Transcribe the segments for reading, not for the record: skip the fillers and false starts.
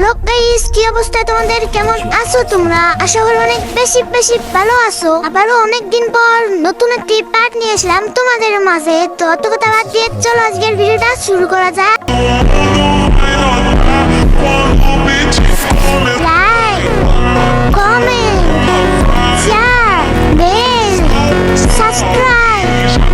Hello guys, কি অবস্থা তোমাদের? কেমন আছো তোমরা? আশা করি অনেক বেশি বেশি ভালো আছো। আবারও অনেকদিন পর নতুন একটি পার্ট নিয়ে আসলাম তোমাদের মাঝে। তো অত কথা বাদ দিয়ে চলো আজকের ভিডিওটা শুরু করা যাক। Like, comment, share, bell, subscribe,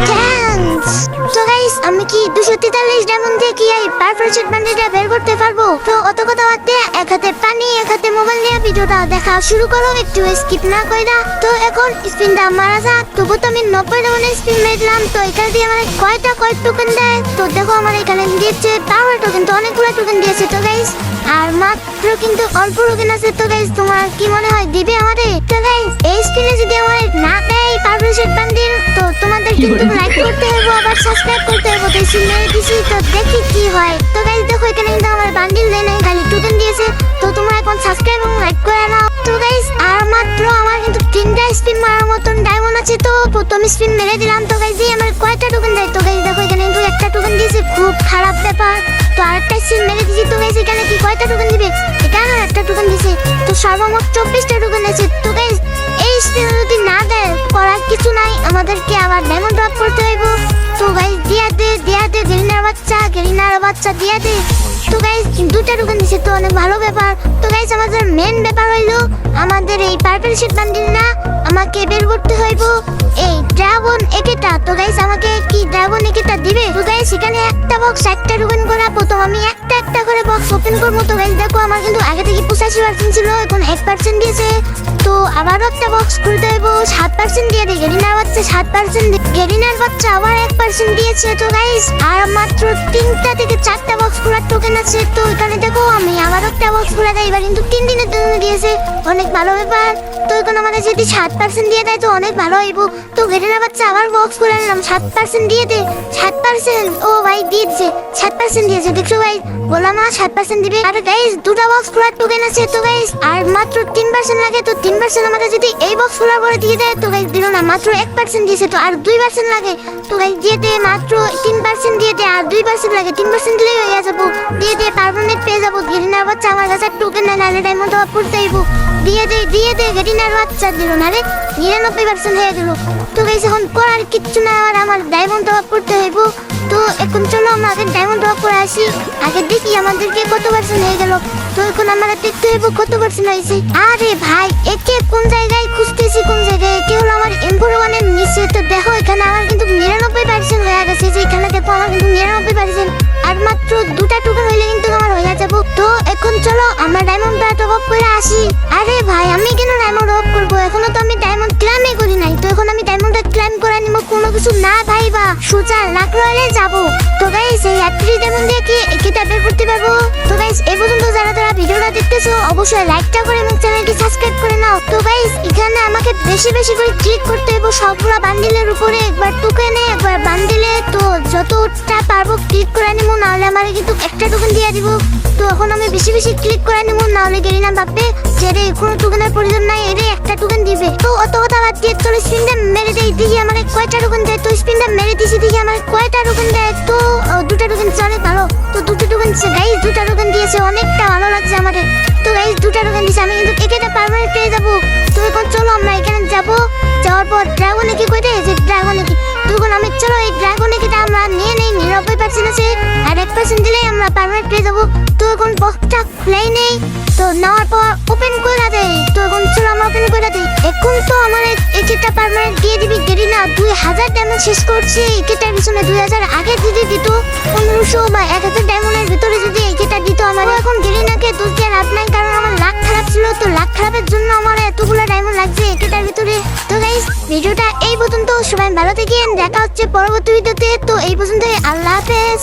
thanks. তো গাইস, আমি কি 243 ডায়মন্ড দিয়ে কি এই পারফেক্ট বান্ডিলটা বের করতে পারবো? তো অত কথা বাদ দিয়ে এক হাতে পানি এক হাতে মোবাইল নিয়ে ভিডিওটা দেখা শুরু করো, একটু স্কিপ না কইরা। তো এখন স্পিনটা মারা যাক। তবু তো আমি 90 ডায়মন্ডের স্পিন মেরেছিলাম। তো এখানে দিয়ে আমার কয় টোকেন দেয়? তো দেখো আমার এখানে দিয়েছে পাওয়ার টোকেন, তো অনেকগুলো টোকেন দিয়েছে। তো গাইস আর মাত্র কিন্তু অল্প টোকেন আছে। তো গাইস তোমার কি মনে হয় দিবে আমাদের? তো গাইস এই স্পিনে যদি আমার না দেয় পারফেক্ট বান্ডিল, তো তোমাদের কিন্তু লাইক করতে হবে, আবার সাবস্ক্রাইব করতে হবে। তো স্পিন মেরে দিছি, তো দেখি কি হয়। তো গাইস দেখো এখানে কিন্তু আমার বান্ডিল দেয় নাই, খালি টোকেন দিয়েছে। তো তোমরা এখন সাবস্ক্রাইব এবং লাইক করে নাও। তো গাইস আর মাত্র আমার কিন্তু 3টা স্পিন মারার মতন ডায়মন্ড আছে। তো প্রথম স্পিন মেরে দিলাম। তো গাইস দিয়ে আমার কয়টা টোকেন দেয়? তো গাইস দেখো এখানে কিন্তু একটা টোকেন দিয়েছে, খুব খারাপ ব্যাপার। তো আরেকটা স্পিন মেরে দিয়েছি। তো গাইস এখানে কি কয়টা টোকেন দিবে? এখানে একটা টোকেন দিয়েছে। তো সর্বমোট 24টা টোকেন আছে। তো গাইস এই স্পিন যদি না দেয় করার কিছু নাই, আমাদেরকে আবার ডায়মন্ড ড্রপ করতে হইব। তো গাইস দিয়া দে গেরিনার বাচ্চা দিয়া দে। তো গাইস 2টা টোকেন দিছে, তো অনেক ভালো ব্যাপার। তো গাইস আমাদের মেন ব্যাপার হইলো আমাদের এই পার্পল শিট বান্ডিল না, আমাকে বের করতে হইব এই ড্রাগন একেটা। তো গাইস আমাকে কি ড্রাগন একেটা দিবে? তো গাইস এখানে একটা বক্স 60টা টোকেন করা। প্রথম আমি একটা করে বক্স ওপেন করবো। তো গাইস দেখো আমার কিন্তু আগে থেকে 85% ছিল, এখন 1% দিয়েছে। তো আবারও একটা বক্স খুলতে হইব। 7% দিয়ে দে গেরিনার বাচ্চা, 7% গেরিনার বাচ্চা আবার 1% দিয়েছে। তো গাইস আর মাত্র 3টা থেকে 4টা বক্স খোলার টোকেন আছে। তো এখানে দেখো আমি আবার একটা বক্স খুলে দেয়, এবার কিন্তু 3 দিনের জন্য দিয়েছে, অনেক ভালো ব্যাপার। তো এখন আমাদের যদি 7% দিয়ে দেয় তো অনেক ভালো হইব। তো গেরিনার বাচ্চা আবার বক্স খুলে নিলাম, 7% দিয়ে দে, 7%। ও ভাই দিয়েছে, 7% দিয়েছে। দেখছো ভাই বললাম না 7% দিবে। আর গাইস 2টা বক্স খোলার টোকেন আছে। তো গাইস আর মাত্র 3% লাগে। তো 3% আমাদের যদি এই বক্স খোলার পরে দিয়ে দেয়, তো গাইস দিল না, মাত্র 1% দিয়েছে। তো আর 2% লাগে। তো গাইস দিয়ে দে, মাত্র 3% দিয়ে দে, আর 2% লাগে। 3% দিলেই হয়ে যাবো, দিয়ে দে, পারমানেন্ট পেয়ে যাবো। গেরিনার বাচ্চা আমার কাছে টোকেন না, নাহলে ডায়মন্ড ড্রপ করতে হইব। দিয়ে দে গেরিনার বাচ্চা দিল না রে, 99% হয়ে গেল। তো গাইস এখন করার কিচ্ছু না, আমার ডায়মন্ড ড্রপ করতে হইব। তো এখন চলো আমরা আগে ডায়মন্ড ড্রপ করে আসি, আগে দেখি আমাদেরকে কত পার্সেন্ট হয়ে গেল। তো এখন আমরা দেখতে হইব কত পার্সেন্ট হয়েছে। আরে ভাই একে কোন জায়গায় খুঁজতেছি, কোন জায়গায়? একে হলো আমার M41 এর নিচে। তো দেখো এখানে আমার কিন্তু 99% হয়ে গেছে। যে এখানে দেখো আমার কিন্তু 99%, আর মাত্র 2টা টোকেন হইলে কিন্তু আমার হয়ে যাবো। তো এখন চলো আমরা ডায়মন্ডটা টপ আপ করে আসি। আরে ভাই আমি কেন ডায়মন্ড টপ করবো? এখনো তো আমি ডায়মন্ড ক্লাইমই করি নাই। তো এখন আমি ডায়মন্ডটা ক্লাইম করে নিব, কোনো কিছু না ভাইবা, সোজা লাখ রয়েলে যাবো। তো গাইস এই 38 ডায়মন্ড দিয়ে কি একেটা বের করতে পারবো? তো গাইস এই পর্যন্ত যারা ভিডিওটা দেখতেছো অবশ্যই লাইকটা করে এবং চ্যানেলটি সাবস্ক্রাইব করে নাও। তো গাইস এখানে আমাকে বেশি বেশি করে ক্লিক করতে হবে সবগুলা বান্ডিলের উপরে, একবার টোকেনে একবার বান্ডিলে। তো যতটা পারবো ক্লিক করে নিবো, নাহলে আমার কিন্তু একটা টোকেন দিয়ে দিব। তো এখন আমি বেশি বেশি ক্লিক করে নিবো, নাহলে গেরিনা ভাববে যে রে কোনো টোকেনের প্রয়োজন নাই, এরে একটা টোকেন দিবে। তো অত কথা বাদ দিয়ে চলো স্পিনটা মেরে দেই, দেখি আমার কয়টা টোকেন দেয়। তো স্পিনটা মেরে দিছি, দেখি আমার কয়টা টোকেন দেয়। তো 2টা টোকেন অনেক ভালো। তো 2টা টোকেন গাইস 2টা টোকেন দিয়েছে, অনেকটা ভালো লাগছে আমাদের। তো গাইস 2টা টোকেন দিয়েছে, আমি কিন্তু একেটা পারমানেন্ট পেয়ে যাবো। তো এখন চলো আমরা এখানে যাবো, যাওয়ার পর ড্রাগন একে কইতে যে ড্রাগন একে। তো এখন আমি চলো এই ড্রাগন একেটা আমরা নিয়ে নেই, 99% আছে, আর 1% দিলেই আমরা পারমানেন্ট পেয়ে যাবো। তো এখন বক্সটা খুলেই নেই। তো নেওয়ার পর ওপেন করে দেই। তো এখন চলো আমরা ওপেন করে দিই। এখন তো আমার একেটা পারমানেন্ট দিয়ে দিবি গেরিনা। 2000 ডায়মন্ড শেষ করছি একেটার পিছনে। 2000 আগে যদি দিত 1500 বা 1000 ডায়মন্ডের ভিতরে যদি একেটা দিত আমার, এখন গেরিনাকে দোষ দিয়ে লাভ নাই, কারণ আমার লাখ খারাপ ছিল। তো লাখ খারাপের জন্য আমার এতগুলো ডায়মন্ড লাগছে একেটার ভিতরে। তো গাইস ভিডিওটা এই পর্যন্ত, সবাই ভালো থেকেন, দেখা হচ্ছে পরবর্তী ভিডিওতে। তো এই পর্যন্ত, আল্লাহ হাফেজ।